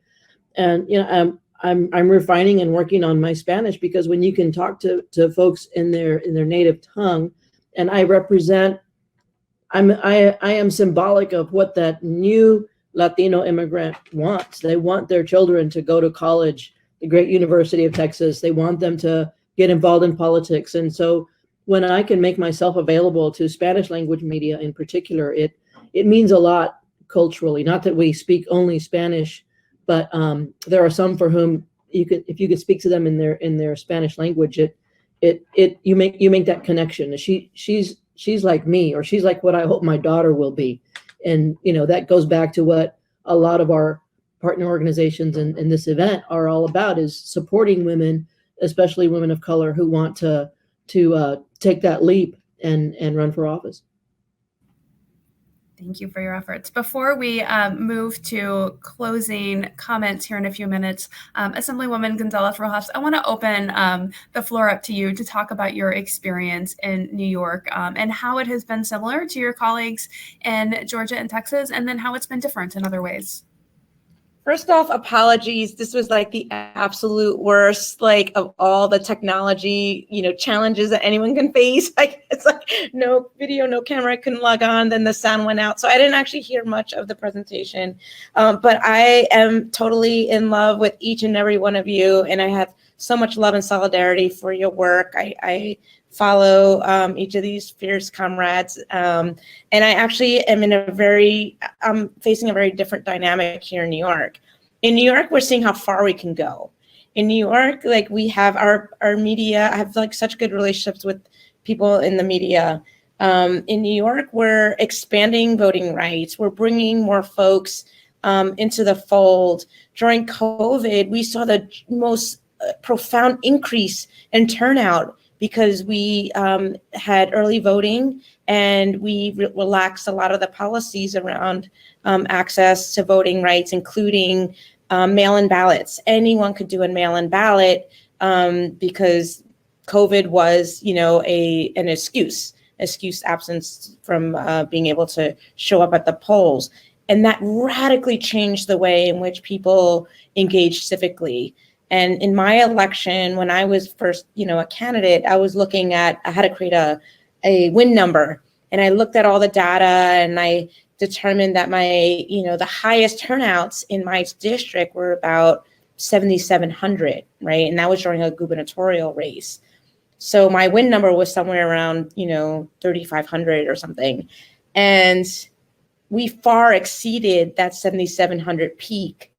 and I'm refining and working on my Spanish, because when you can talk to folks in their native tongue, and I am symbolic of what that new Latino immigrant wants. They want their children to go to college, the great University of Texas. They want them to get involved in politics. And so when I can make myself available to Spanish language media in particular, it means a lot culturally. Not that we speak only Spanish, but there are some for whom if you could speak to them in their Spanish language, you make that connection. She's like me, or she's like what I hope my daughter will be. And that goes back to what a lot of our partner organizations in this event are all about, is supporting women, especially women of color, who want to take that leap and run for office. Thank you for your efforts. Before we move to closing comments here in a few minutes, Assemblywoman González-Rojas, I want to open the floor up to you to talk about your experience in New York and how it has been similar to your colleagues in Georgia and Texas, and then how it's been different in other ways. First off, apologies. This was like the absolute worst, of all the technology, challenges that anyone can face. It's like no video, no camera, I couldn't log on. Then the sound went out. So I didn't actually hear much of the presentation. But I am totally in love with each and every one of you. And I have so much love and solidarity for your work. I follow each of these fierce comrades. And I actually am I'm facing a very different dynamic here in New York. In New York, we're seeing how far we can go. In New York, we have our media. I have such good relationships with people in the media. In New York, we're expanding voting rights. We're bringing more folks into the fold. During COVID, we saw the most profound increase in turnout because we had early voting, and we relaxed a lot of the policies around access to voting rights, including mail-in ballots. Anyone could do a mail-in ballot because COVID was, an excuse absence from being able to show up at the polls. And that radically changed the way in which people engaged civically. And in my election, when I was first, a candidate, I was looking at, I had to create a win number. And I looked at all the data, and I determined that my, the highest turnouts in my district were about 7,700, right? And that was during a gubernatorial race. So my win number was somewhere around, 3,500 or something. And we far exceeded that 7,700 peak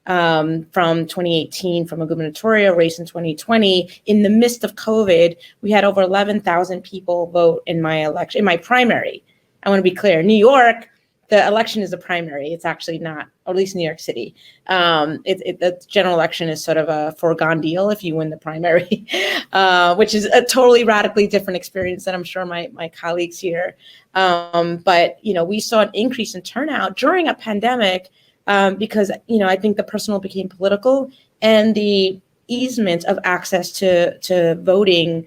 from 2018, from a gubernatorial race in 2020. In the midst of COVID, we had over 11,000 people vote in my election, in my primary. I want to be clear, New York, the election is a primary. It's actually not, or at least New York City. The general election is sort of a foregone deal if you win the primary, which is a totally radically different experience than I'm sure my colleagues here. But, we saw an increase in turnout during a pandemic because, I think the personal became political, and the easement of access to voting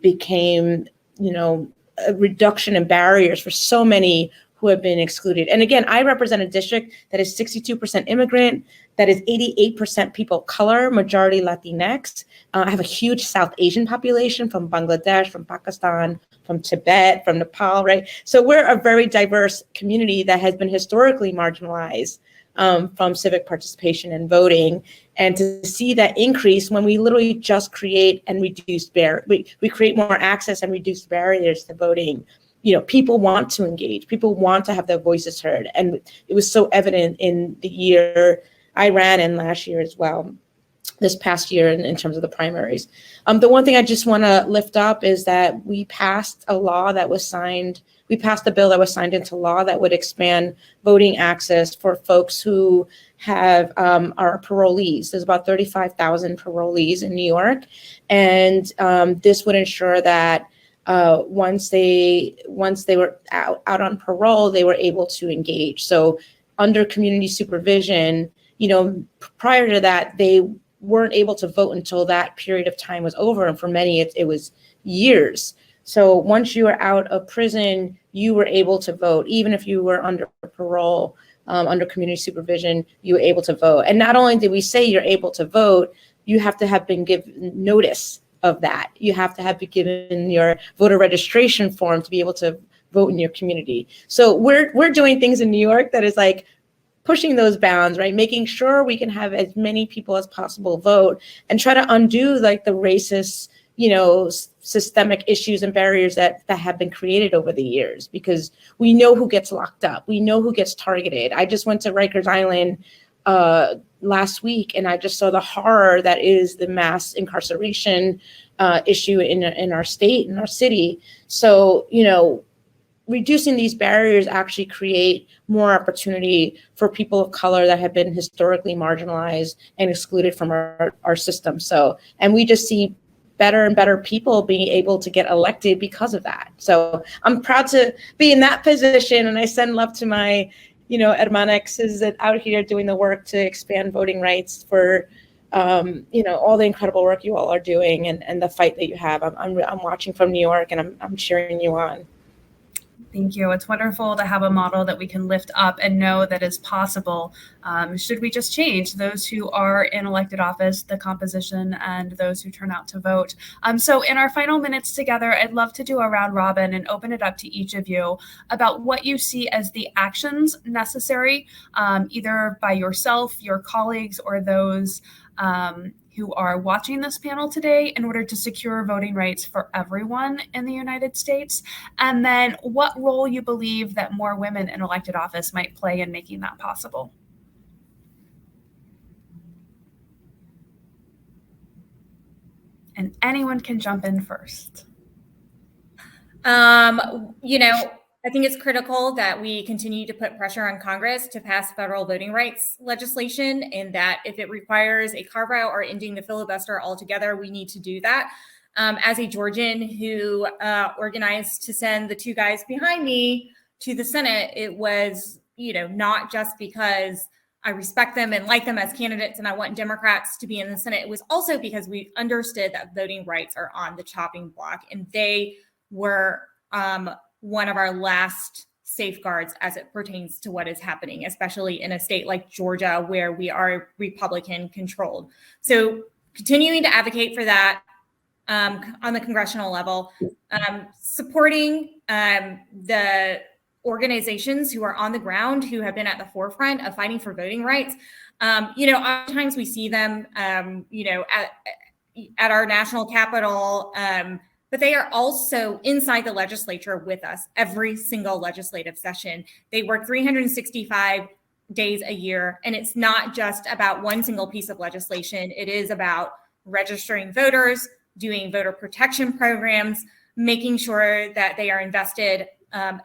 became, a reduction in barriers for so many who have been excluded. And again, I represent a district that is 62% immigrant, that is 88% people of color, majority Latinx. I have a huge South Asian population from Bangladesh, from Pakistan, from Tibet, from Nepal, right? So we're a very diverse community that has been historically marginalized from civic participation and voting. And to see that increase when we literally just create and reduce we create more access and reduce barriers to voting. People want to engage, people want to have their voices heard. And it was so evident in the year I ran and last year as well, this past year in terms of the primaries. The one thing I just want to lift up is that we passed a bill that was signed into law that would expand voting access for folks who have are parolees. There's about 35,000 parolees in New York. And this would ensure that once they were out on parole, they were able to engage. So under community supervision, prior to that, they weren't able to vote until that period of time was over. And for many, it was years. So once you were out of prison, you were able to vote. Even if you were under parole, under community supervision, you were able to vote. And not only did we say you're able to vote, you have to have been given notice of that. You have to have been given your voter registration form to be able to vote in your community. So we're doing things in New York that is like pushing those bounds, right? Making sure we can have as many people as possible vote and try to undo like the racist, systemic issues and barriers that have been created over the years, because we know who gets locked up. We know who gets targeted. I just went to Rikers Island last week, and I just saw the horror that is the mass incarceration issue in our state, in our city. So, reducing these barriers actually create more opportunity for people of color that have been historically marginalized and excluded from our system. So, and we just see better and better people being able to get elected because of that. So I'm proud to be in that position, and I send love to my Hermanexes that out here doing the work to expand voting rights for, all the incredible work you all are doing and the fight that you have. I'm watching from New York, and I'm cheering you on. Thank you. It's wonderful to have a model that we can lift up and know that is possible. Should we just change those who are in elected office, the composition, and those who turn out to vote? So in our final minutes together, I'd love to do a round robin and open it up to each of you about what you see as the actions necessary, either by yourself, your colleagues, or those who are watching this panel today in order to secure voting rights for everyone in the United States, and then what role you believe that more women in elected office might play in making that possible. And anyone can jump in first. I think it's critical that we continue to put pressure on Congress to pass federal voting rights legislation, and that if it requires a carve out or ending the filibuster altogether, we need to do that. As a Georgian who organized to send the two guys behind me to the Senate, it was, not just because I respect them and like them as candidates and I want Democrats to be in the Senate. It was also because we understood that voting rights are on the chopping block, and they were one of our last safeguards as it pertains to what is happening, especially in a state like Georgia, where we are Republican controlled. So continuing to advocate for that on the congressional level, supporting the organizations who are on the ground, who have been at the forefront of fighting for voting rights. Oftentimes we see them, at our national capital, but they are also inside the legislature with us every single legislative session. They work 365 days a year, and it's not just about one single piece of legislation. It is about registering voters, doing voter protection programs, making sure that they are invested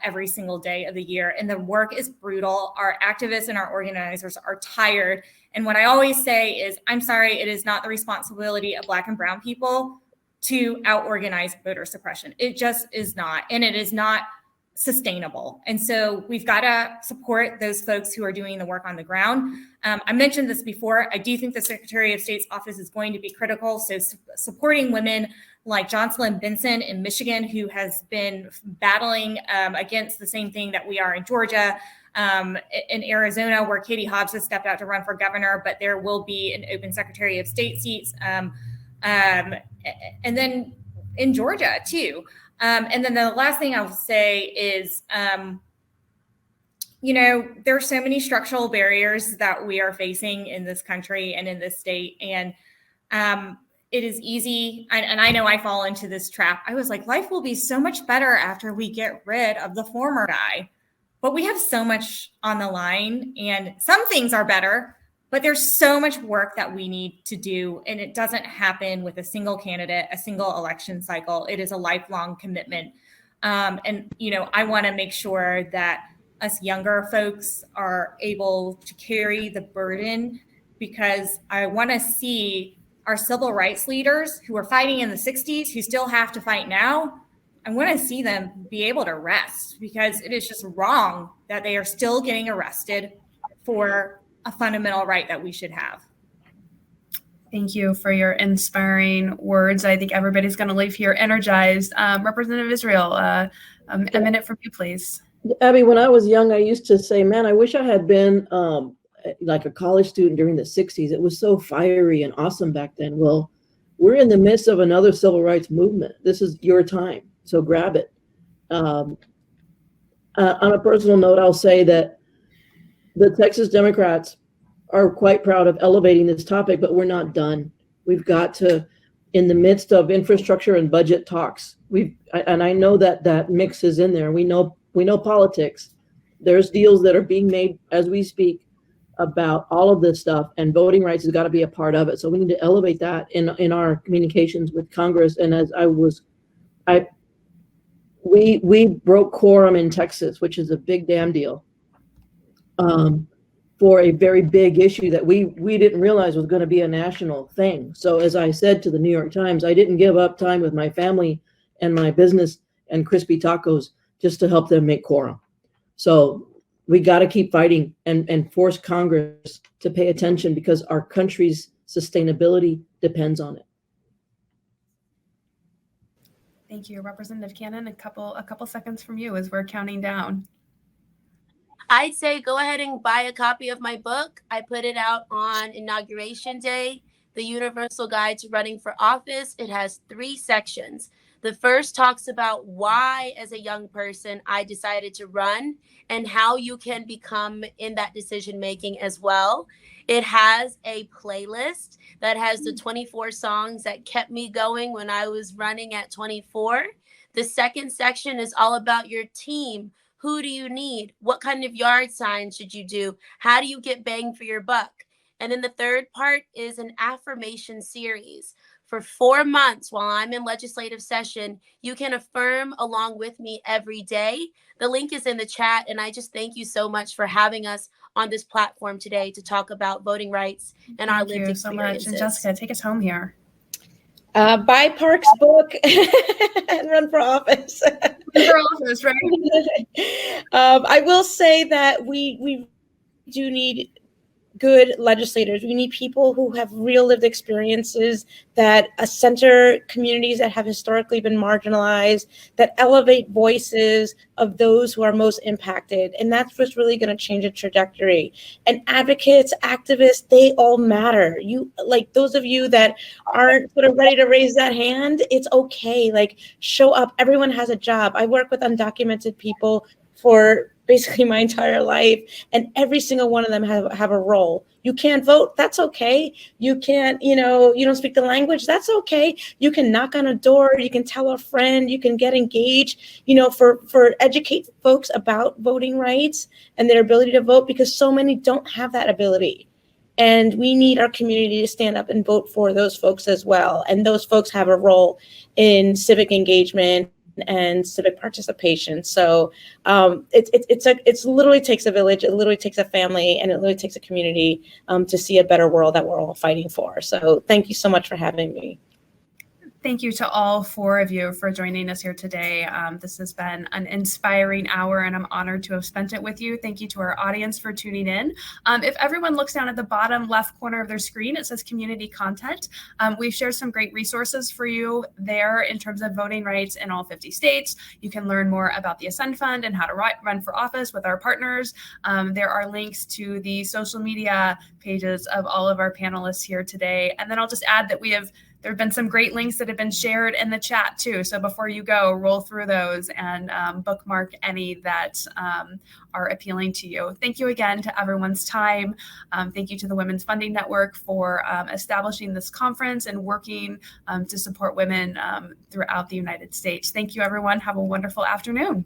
every single day of the year. And the work is brutal. Our activists and our organizers are tired. And what I always say is, I'm sorry, it is not the responsibility of Black and brown people to out-organize voter suppression. It just is not, and it is not sustainable. And so we've got to support those folks who are doing the work on the ground. I mentioned this before. I do think the Secretary of State's office is going to be critical. So supporting women like Jocelyn Benson in Michigan, who has been battling against the same thing that we are in Georgia, in Arizona, where Katie Hobbs has stepped out to run for governor, but there will be an open Secretary of State seats. And then in Georgia too. And then the last thing I'll say is, there are so many structural barriers that we are facing in this country and in this state. And it is easy. And I know I fall into this trap. I was like, life will be so much better after we get rid of the former guy. But we have so much on the line, and some things are better, but there's so much work that we need to do, and it doesn't happen with a single candidate, a single election cycle. It is a lifelong commitment. And I want to make sure that us younger folks are able to carry the burden, because I want to see our civil rights leaders who were fighting in the 60s, who still have to fight now. I want to see them be able to rest, because it is just wrong that they are still getting arrested for a fundamental right that we should have. Thank you for your inspiring words. I think everybody's going to leave here energized. Representative Israel, a minute from you, please. Abbie, when I was young, I used to say, man, I wish I had been like a college student during the 60s. It was so fiery and awesome back then. Well, we're in the midst of another civil rights movement. This is your time, so grab it. On a personal note, I'll say that the Texas Democrats are quite proud of elevating this topic, but we're not done. We've got to, in the midst of infrastructure and budget talks, and I know that mix is in there. We know politics. There's deals that are being made as we speak about all of this stuff, and voting rights has got to be a part of it. So we need to elevate that in our communications with Congress. And as we broke quorum in Texas, which is a big damn deal, for a very big issue that we didn't realize was going to be a national thing. So as I said to the New York Times, I didn't give up time with my family and my business and crispy tacos just to help them make quorum. So we got to keep fighting and force Congress to pay attention, because our country's sustainability depends on it. Thank you, Representative Cannon. A couple seconds from you as we're counting down. I'd say go ahead and buy a copy of my book. I put it out on Inauguration Day, The Universal Guide to Running for Office. It has 3 sections. The first talks about why, as a young person, I decided to run, and how you can become in that decision making as well. It has a playlist that has the 24 songs that kept me going when I was running at 24. The second section is all about your team. Who do you need? What kind of yard signs should you do? How do you get bang for your buck? And then the third part is an affirmation series. For 4 months while I'm in legislative session, you can affirm along with me every day. The link is in the chat, and I just thank you so much for having us on this platform today to talk about voting rights and our lived experiences. Thank you so much. And Jessica, take us home here. Buy Park's book and run for office. Run for office, right? I will say that we do need good legislators. We need people who have real lived experiences, that center communities that have historically been marginalized, that elevate voices of those who are most impacted. And that's what's really going to change the trajectory. And advocates, activists, they all matter. You, like those of you that aren't sort of ready to raise that hand, it's okay. Like, show up. Everyone has a job. I work with undocumented people for basically my entire life, and every single one of them have a role. You can't vote, that's okay. You can't, you don't speak the language, that's okay. You can knock on a door, you can tell a friend, you can get engaged, for educate folks about voting rights and their ability to vote, because so many don't have that ability. And we need our community to stand up and vote for those folks as well. And those folks have a role in civic engagement and civic participation. So it's literally takes a village, it literally takes a family, and it literally takes a community to see a better world that we're all fighting for. So thank you so much for having me. Thank you to all four of you for joining us here today. This has been an inspiring hour, and I'm honored to have spent it with you. Thank you to our audience for tuning in. If everyone looks down at the bottom left corner of their screen, it says community content. We've shared some great resources for you there in terms of voting rights in all 50 states. You can learn more about the Ascend Fund and how to run for office with our partners. There are links to the social media pages of all of our panelists here today. And then I'll just add that there have been some great links that have been shared in the chat too. So before you go, roll through those and bookmark any that are appealing to you. Thank you again to everyone's time. Thank you to the Women's Funding Network for establishing this conference and working to support women throughout the United States. Thank you, everyone. Have a wonderful afternoon.